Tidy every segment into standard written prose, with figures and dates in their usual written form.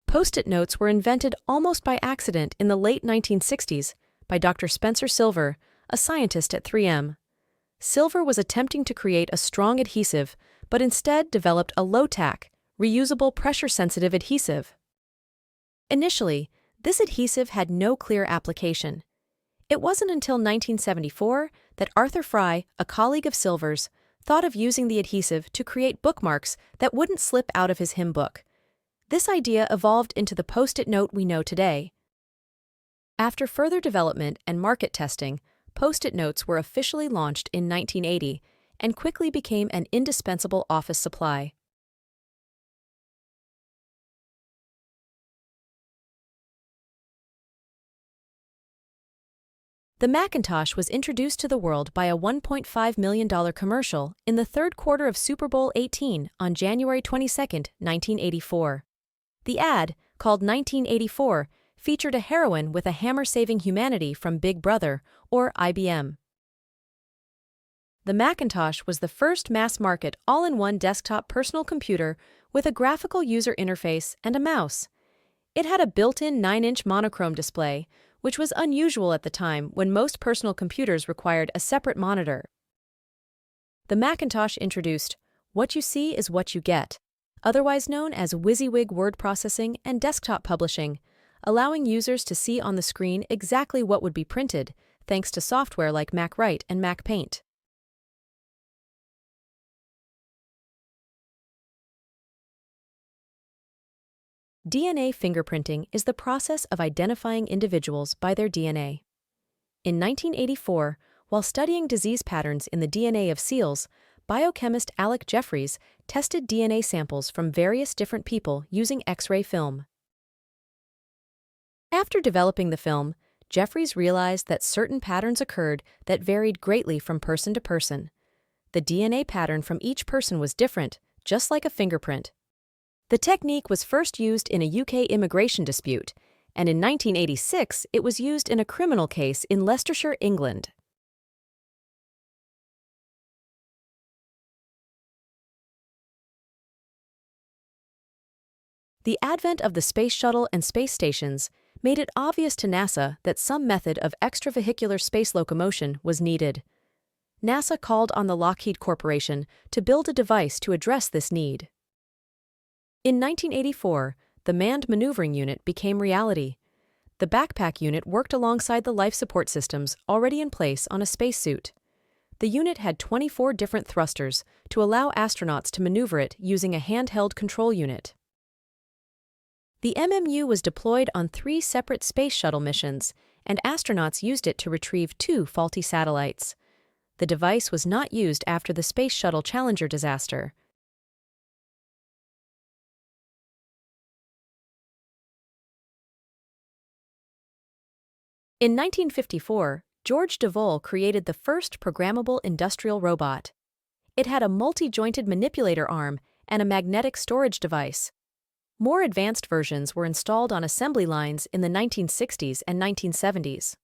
Post-it notes were invented almost by accident in the late 1960s by Dr. Spencer Silver, a scientist at 3M. Silver was attempting to create a strong adhesive, but instead developed a low-tack, reusable pressure-sensitive adhesive. Initially, this adhesive had no clear application. It wasn't until 1974 that Arthur Fry, a colleague of Silver's, thought of using the adhesive to create bookmarks that wouldn't slip out of his hymn book. This idea evolved into the Post-it note we know today. After further development and market testing, Post-it notes were officially launched in 1980 and quickly became an indispensable office supply. The Macintosh was introduced to the world by a $1.5 million commercial in the third quarter of Super Bowl XVIII on January 22, 1984. The ad, called 1984, featured a heroine with a hammer saving humanity from Big Brother, or IBM. The Macintosh was the first mass-market all-in-one desktop personal computer with a graphical user interface and a mouse. It had a built-in 9-inch monochrome display, which was unusual at the time when most personal computers required a separate monitor. The Macintosh introduced "What you see is what you get," otherwise known as WYSIWYG word processing and desktop publishing, allowing users to see on the screen exactly what would be printed, thanks to software like MacWrite and MacPaint. DNA fingerprinting is the process of identifying individuals by their DNA. In 1984, while studying disease patterns in the DNA of seals, biochemist Alec Jeffreys tested DNA samples from various different people using X-ray film. After developing the film, Jeffreys realized that certain patterns occurred that varied greatly from person to person. The DNA pattern from each person was different, just like a fingerprint. The technique was first used in a UK immigration dispute, and in 1986 it was used in a criminal case in Leicestershire, England. The advent of the space shuttle and space stations made it obvious to NASA that some method of extravehicular space locomotion was needed. NASA called on the Lockheed Corporation to build a device to address this need. In 1984, the Manned Maneuvering Unit became reality. The backpack unit worked alongside the life support systems already in place on a spacesuit. The unit had 24 different thrusters to allow astronauts to maneuver it using a handheld control unit. The MMU was deployed on 3 separate space shuttle missions, and astronauts used it to retrieve 2 faulty satellites. The device was not used after the Space Shuttle Challenger disaster. In 1954, George Devol created the first programmable industrial robot. It had a multi-jointed manipulator arm and a magnetic storage device. More advanced versions were installed on assembly lines in the 1960s and 1970s.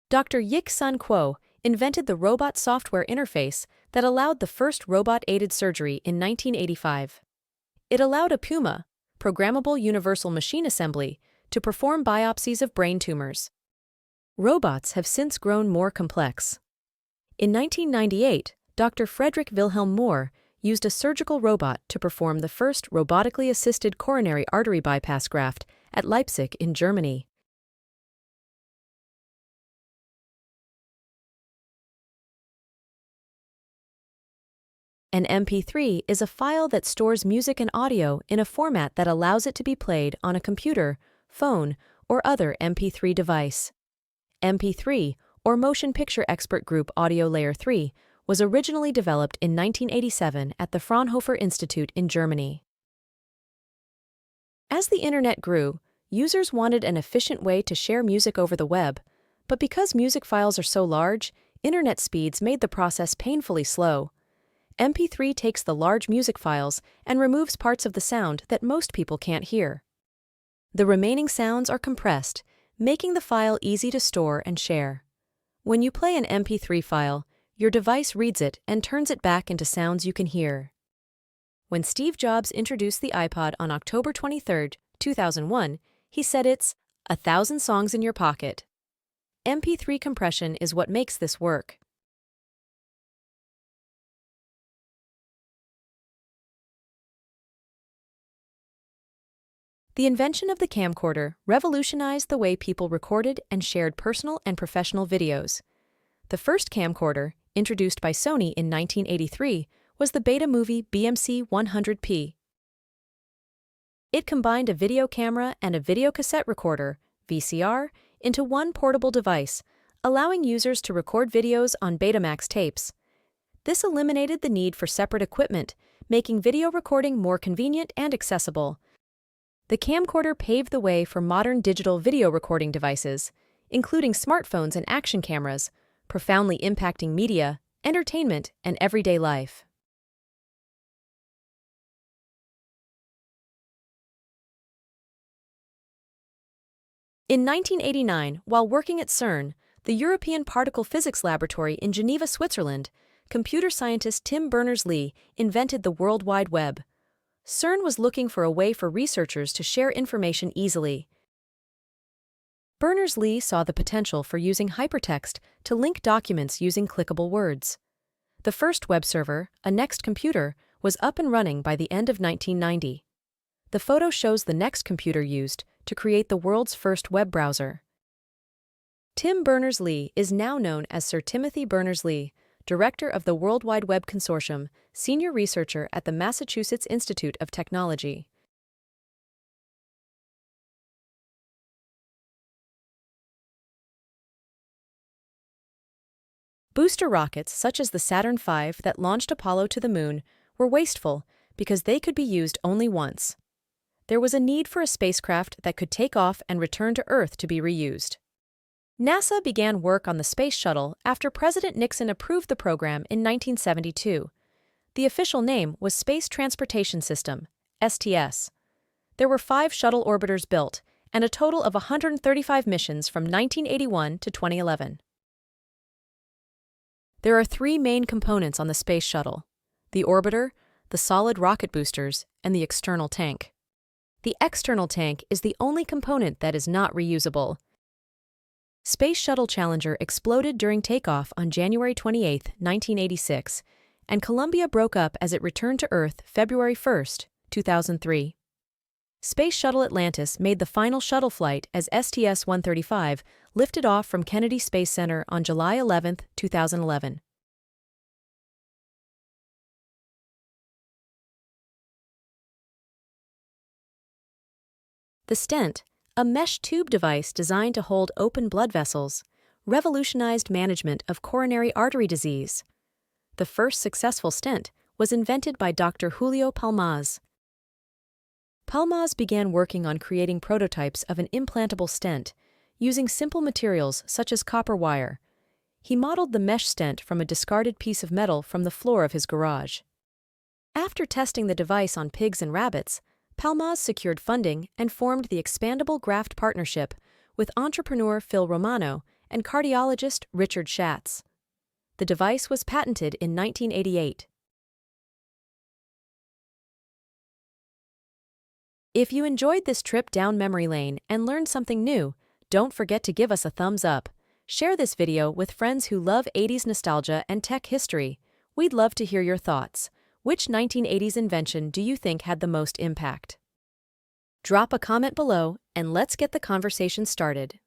Dr. Yik-Sun Kuo invented the robot software interface that allowed the first robot-aided surgery in 1985. It allowed a PUMA, Programmable Universal Machine Assembly, to perform biopsies of brain tumors. Robots have since grown more complex. In 1998, Dr. Frederick Wilhelm Mohr used a surgical robot to perform the first robotically assisted coronary artery bypass graft at Leipzig in Germany. An MP3 is a file that stores music and audio in a format that allows it to be played on a computer, phone, or other MP3 device. MP3, or Motion Picture Expert Group Audio Layer 3, was originally developed in 1987 at the Fraunhofer Institute in Germany. As the Internet grew, users wanted an efficient way to share music over the web, but because music files are so large, Internet speeds made the process painfully slow. MP3 takes the large music files and removes parts of the sound that most people can't hear. The remaining sounds are compressed, making the file easy to store and share. When you play an MP3 file, your device reads it and turns it back into sounds you can hear. When Steve Jobs introduced the iPod on October 23, 2001, he said it's 1,000 songs in your pocket. MP3 compression is what makes this work. The invention of the camcorder revolutionized the way people recorded and shared personal and professional videos. The first camcorder, introduced by Sony in 1983, was the Betamovie BMC 100P. It combined a video camera and a videocassette recorder, VCR, into one portable device, allowing users to record videos on Betamax tapes. This eliminated the need for separate equipment, making video recording more convenient and accessible. The camcorder paved the way for modern digital video recording devices, including smartphones and action cameras, profoundly impacting media, entertainment, and everyday life. In 1989, while working at CERN, the European Particle Physics Laboratory in Geneva, Switzerland, computer scientist Tim Berners-Lee invented the World Wide Web. CERN was looking for a way for researchers to share information easily. Berners-Lee saw the potential for using hypertext to link documents using clickable words. The first web server, a Next computer, was up and running by the end of 1990. The photo shows the Next computer used to create the world's first web browser. Tim Berners-Lee is now known as Sir Timothy Berners-Lee, Director of the World Wide Web Consortium, Senior Researcher at the Massachusetts Institute of Technology. Booster rockets such as the Saturn V that launched Apollo to the moon were wasteful because they could be used only once. There was a need for a spacecraft that could take off and return to Earth to be reused. NASA began work on the Space Shuttle after President Nixon approved the program in 1972. The official name was Space Transportation System, STS. There were 5 shuttle orbiters built, and a total of 135 missions from 1981 to 2011. There are 3 main components on the Space Shuttle: the orbiter, the solid rocket boosters, and the external tank. The external tank is the only component that is not reusable. Space Shuttle Challenger exploded during takeoff on January 28, 1986, and Columbia broke up as it returned to Earth February 1, 2003. Space Shuttle Atlantis made the final shuttle flight as STS-135 lifted off from Kennedy Space Center on July 11, 2011. The stent, a mesh tube device designed to hold open blood vessels, revolutionized management of coronary artery disease. The first successful stent was invented by Dr. Julio Palmaz. Palmaz began working on creating prototypes of an implantable stent, using simple materials such as copper wire. He modeled the mesh stent from a discarded piece of metal from the floor of his garage. After testing the device on pigs and rabbits, Palmaz secured funding and formed the Expandable Graft Partnership with entrepreneur Phil Romano and cardiologist Richard Schatz. The device was patented in 1988. If you enjoyed this trip down memory lane and learned something new, don't forget to give us a thumbs up. Share this video with friends who love 80s nostalgia and tech history. We'd love to hear your thoughts. Which 1980s invention do you think had the most impact? Drop a comment below and let's get the conversation started.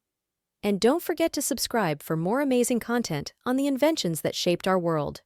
And don't forget to subscribe for more amazing content on the inventions that shaped our world.